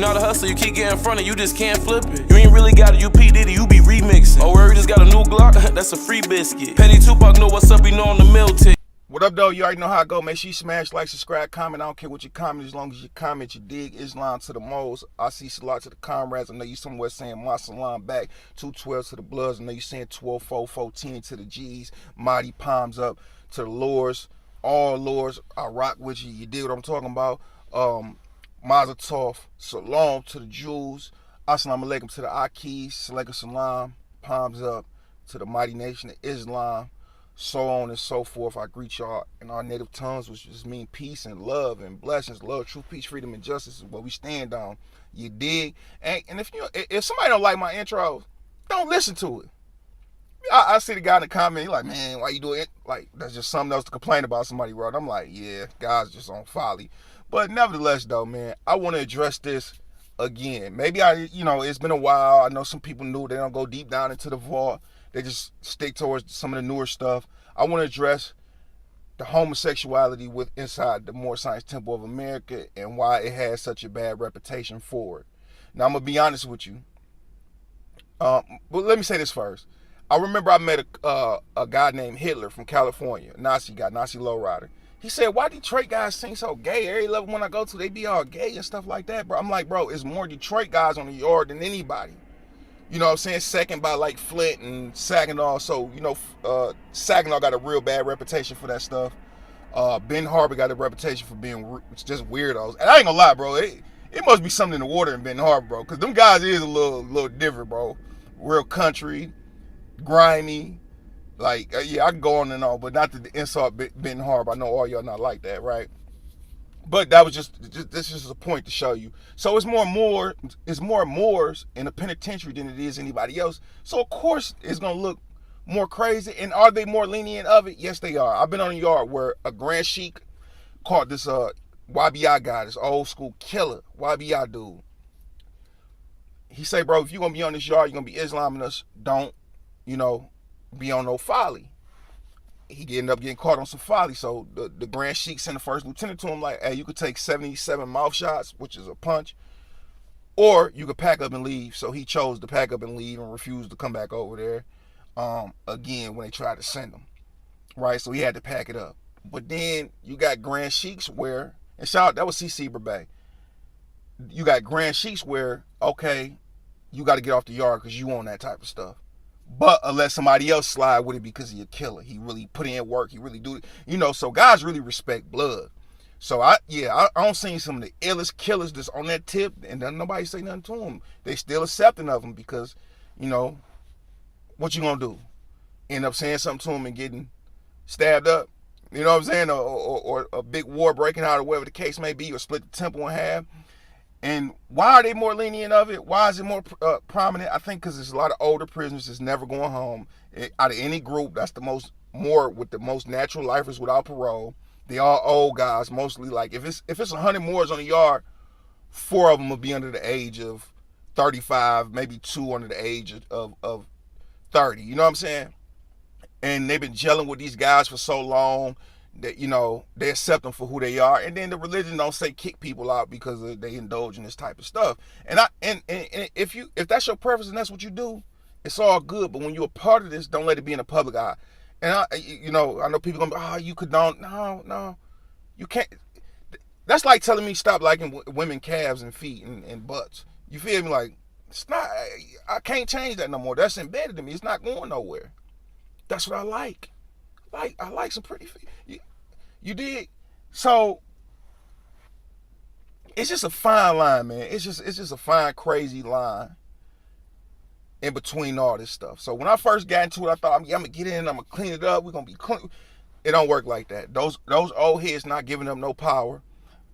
not a hustler, you keep getting in front of, you just can't flip it. You ain't really got it, you P. Diddy, you be remixing. Oh, where you just got a new Glock? That's a free biscuit. Petty Tupac know what's up, he know on the mill tick. What up, though? You already know how I go. Make sure you smash, like, subscribe, comment. I don't care what you comment, as long as you comment. You dig Islam to the most. I see salat to the comrades. I know you somewhere saying my salam back. 212 to the Bloods. I know you saying 12-4, 14 to the G's. Mighty palms up to the Lords. All Lords, I rock with you. You dig what I'm talking about? Mazel Tov. Salam to the Jews. Assalamu alaikum to the Akis. Salaikum salam. Palms up to the mighty nation of Islam. So on and so forth. I greet y'all in our native tongues, which just mean peace and love and blessings. Love, truth, peace, freedom, and justice is what we stand on. You dig? And if somebody don't like my intro, don't listen to it. I see the guy in the comment, he like, man, why you doing it? Like, that's just something else to complain about somebody wrote. I'm like, yeah, guys just on folly. But nevertheless, though, man, I want to address this again. Maybe it's been a while. I know some people knew they don't go deep down into the vault. They just stick towards some of the newer stuff. I want to address the homosexuality inside the Moorish Science Temple of America and why it has such a bad reputation for it. Now, I'm going to be honest with you. But let me say this first. I remember I met a guy named Hitler from California, Nazi guy, Nazi lowrider. He said, why Detroit guys seem so gay? Every level when I go to, they be all gay and stuff like that, bro. I'm like, bro, it's more Detroit guys on the yard than anybody. You know what I'm saying? Second by like Flint and Saginaw. So, Saginaw got a real bad reputation for that stuff. Ben Harbor got a reputation for being just weirdos. And I ain't gonna lie, bro. It must be something in the water in Ben Harbor, bro. Because them guys is a little different, bro. Real country, grimy. Like, yeah, I can go on and on, but not to insult Ben Harbor. I know all y'all not like that, right? But that was this is a point to show you. So it's more Moors in a penitentiary than it is anybody else. So of course it's gonna look more crazy. And are they more lenient of it? Yes, they are. I've been on a yard where a Grand Sheik caught this YBI guy, this old school killer YBI dude. He say, bro, if you gonna be on this yard, you're gonna be Islaming us. Don't, be on no folly. He ended up getting caught on some folly. So the Grand Sheik sent the first lieutenant to him like, hey, you could take 77 mouth shots, which is a punch, or you could pack up and leave. So he chose to pack up and leave and refused to come back over there again when they tried to send him. Right? So he had to pack it up. But then you got Grand Sheiks where, and shout out, that was C.C. Burbay. You got Grand Sheiks where, okay, you got to get off the yard because you own that type of stuff. But unless somebody else slide with it because he's a killer. He really put in work. He really do it. So guys really respect blood. So I don't see some of the illest killers that's on that tip and then nobody say nothing to them. They still accepting of them because, what you gonna do? End up saying something to them and getting stabbed up? You know what I'm saying? Or a big war breaking out or whatever the case may be, or split the temple in half. And why are they more lenient of it? Why is it more prominent? I think because there's a lot of older prisoners that's never going home. Out of any group, that's more with the most natural lifers without parole. They all old guys, mostly. Like if it's 100 Moors on the yard, 4 of them will be under the age of 35, maybe 2 under the age of 30. You know what I'm saying? And they've been gelling with these guys for so long that they accept them for who they are. And then the religion don't say kick people out because they indulge in this type of stuff. And if that's your preference and that's what you do, it's all good. But when you're a part of this, don't let it be in the public eye. And I know people gonna be, you condone. No, you can't. That's like telling me stop liking women calves and feet and butts. You feel me? Like, it's not. I can't change that no more. That's embedded in me. It's not going nowhere. That's what I like. I like some pretty feet. You dig? So it's just a fine line, man. It's just a fine, crazy line in between all this stuff. So when I first got into it, I thought I'm gonna get in, I'm gonna clean it up. We're gonna be clean. It don't work like that. Those old heads not giving them no power.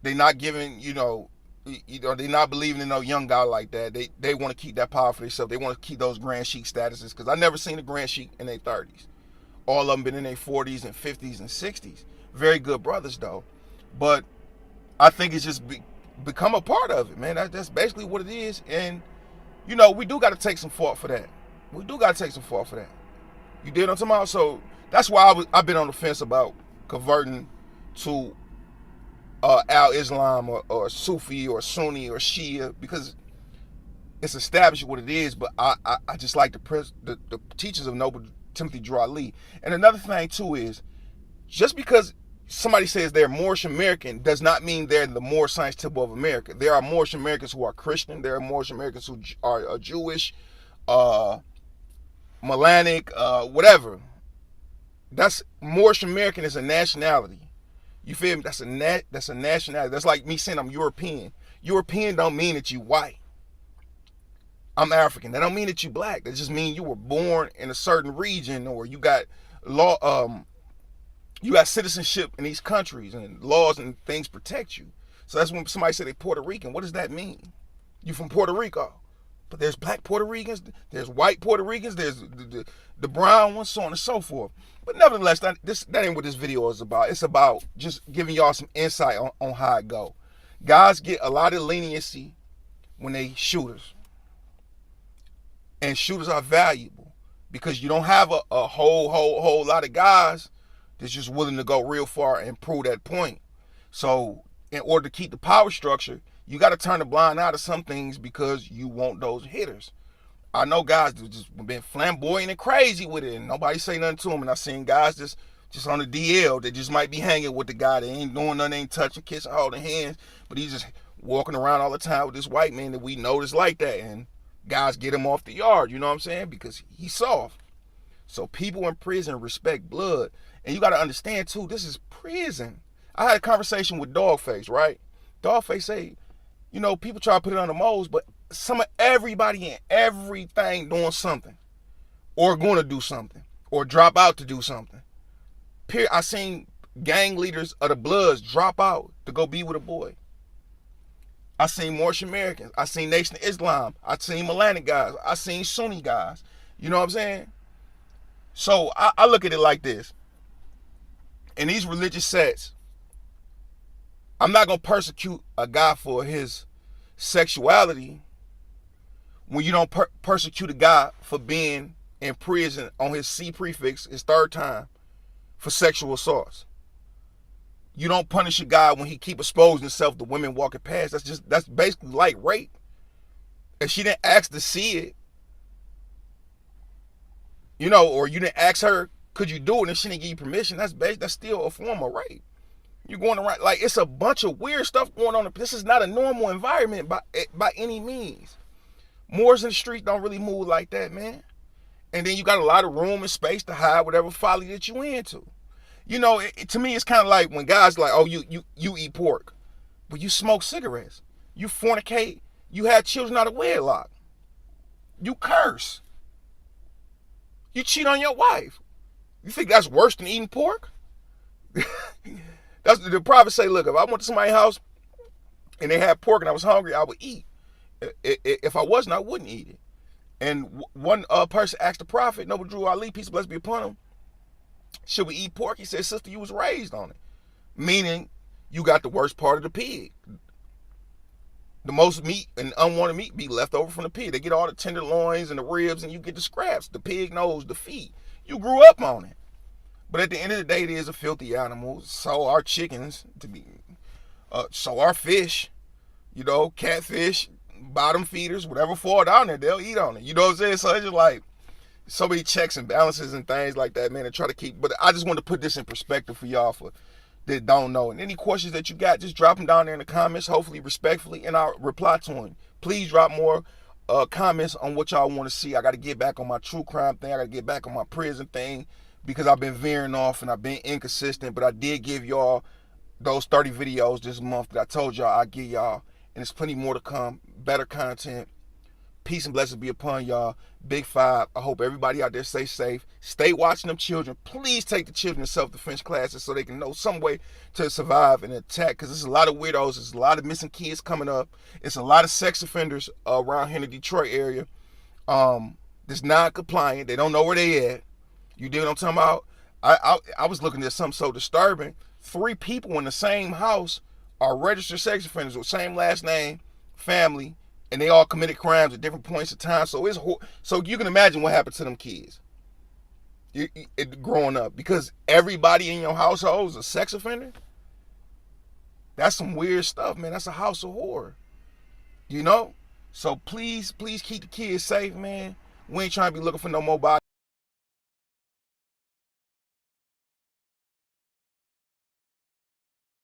They not giving, they not believing in no young guy like that. They want to keep that power for themselves. They want to keep those Grand Sheik statuses because I never seen a Grand Sheik in their 30s. All of them been in their 40s and 50s and 60s. Very good brothers, though. But I think it's just become a part of it, man. That's basically what it is. And, we do got to take some fault for that. You did what I'm talking about? So that's why I've been on the fence about converting to Al-Islam or Sufi or Sunni or Shia, because it's established what it is. But I just like the teachers of Noble Timothy Drew Ali. And another thing too is, just because somebody says they're Moorish American does not mean they're the Moorish Science Temple of America. There are Moorish Americans who are Christian. There are Moorish Americans who are Jewish, Melanic, whatever. That's Moorish American is a nationality. You feel me? That's a nationality. That's like me saying I'm European. European don't mean that you white. I'm African. That don't mean that you black. That just means you were born in a certain region, or you got law. You got citizenship in these countries, and laws and things protect you. So that's when somebody say they Puerto Rican. What does that mean? You from Puerto Rico. But there's black Puerto Ricans, there's white Puerto Ricans, there's the brown ones, so on and so forth. But nevertheless, that ain't what this video is about. It's about just giving y'all some insight on how it go. Guys get a lot of leniency when they shooters. And shooters are valuable because you don't have a whole lot of guys that's just willing to go real far and prove that point. So in order to keep the power structure, you got to turn the blind eye to some things because you want those hitters. I know guys that just been flamboyant and crazy with it, and nobody say nothing to them. And I seen guys just on the DL that just might be hanging with the guy that ain't doing nothing, ain't touching, kissing, holding hands, but he's just walking around all the time with this white man that we know is like that. And guys get him off the yard, you know what I'm saying? Because he's soft. So people in prison respect blood. And you got to understand too, this is prison. I had a conversation with Dogface, right? Dogface say, you know, people try to put it on the moles, but everybody and everything doing something, or going to do something, or drop out to do something. I seen gang leaders of the Bloods drop out to go be with a boy. I seen Moorish Americans. I seen Nation of Islam. I seen Melanic guys. I seen Sunni guys. You know what I'm saying? So I look at it like this. In these religious sects, I'm not going to persecute a guy for his sexuality when you don't persecute a guy for being in prison on his C prefix, his third time, for sexual assaults. You don't punish a guy when he keep exposing himself to women walking past. That's basically like rape. If she didn't ask to see it, you know, or you didn't ask her, could you do it, and she didn't give you permission, that's still a form of rape. You're going around, like, it's a bunch of weird stuff going on. This is not a normal environment by any means. Moors in the street don't really move like that, man. And then you got a lot of room and space to hide whatever folly that you into. You know, to me, it's kind of like when guys like, oh, you eat pork, but you smoke cigarettes, you fornicate, you have children out of wedlock, you curse, you cheat on your wife. You think that's worse than eating pork? That's the prophet say, look, if I went to somebody's house and they had pork and I was hungry, I would eat. If I wasn't, I wouldn't eat it. And one person asked the prophet, Noble Drew Ali, peace and blessings be upon him, should we eat pork? He said, sister, you was raised on it. Meaning, you got the worst part of the pig. The most meat and unwanted meat be left over from the pig. They get all the tenderloins and the ribs, and you get the scraps, the pig nose, the feet. You grew up on it. But at the end of the day, it is a filthy animal. So are chickens, so are fish, you know, catfish, bottom feeders, whatever fall down there, they'll eat on it. You know what I'm saying? So it's just like so many checks and balances and things like that, man, and try to keep. But I just want to put this in perspective for y'all that don't know. And any questions that you got, just drop them down there in the comments, hopefully respectfully, and I'll reply to them. Please drop more comments on what y'all want to see. I got to get back on my true crime thing. I got to get back on my prison thing, because I've been veering off and I've been inconsistent. But I did give y'all those 30 videos this month that I told y'all I'd give y'all. And there's plenty more to come. Better content. Peace and blessings be upon y'all. Big five. I hope everybody out there stay safe. Stay watching them children. Please take the children to self-defense classes so they can know some way to survive and attack. Because there's a lot of weirdos. There's a lot of missing kids coming up. It's a lot of sex offenders around here in the Detroit area. That's non-compliant. They don't know where they at. You dig what I'm talking about? I was looking at something so disturbing. 3 people in the same house are registered sex offenders with same last name, family, and they all committed crimes at different points of time. So so you can imagine what happened to them kids growing up, because everybody in your household is a sex offender. That's some weird stuff, man. That's a house of horror. You know? So please keep the kids safe, man. We ain't trying to be looking for no more bodies.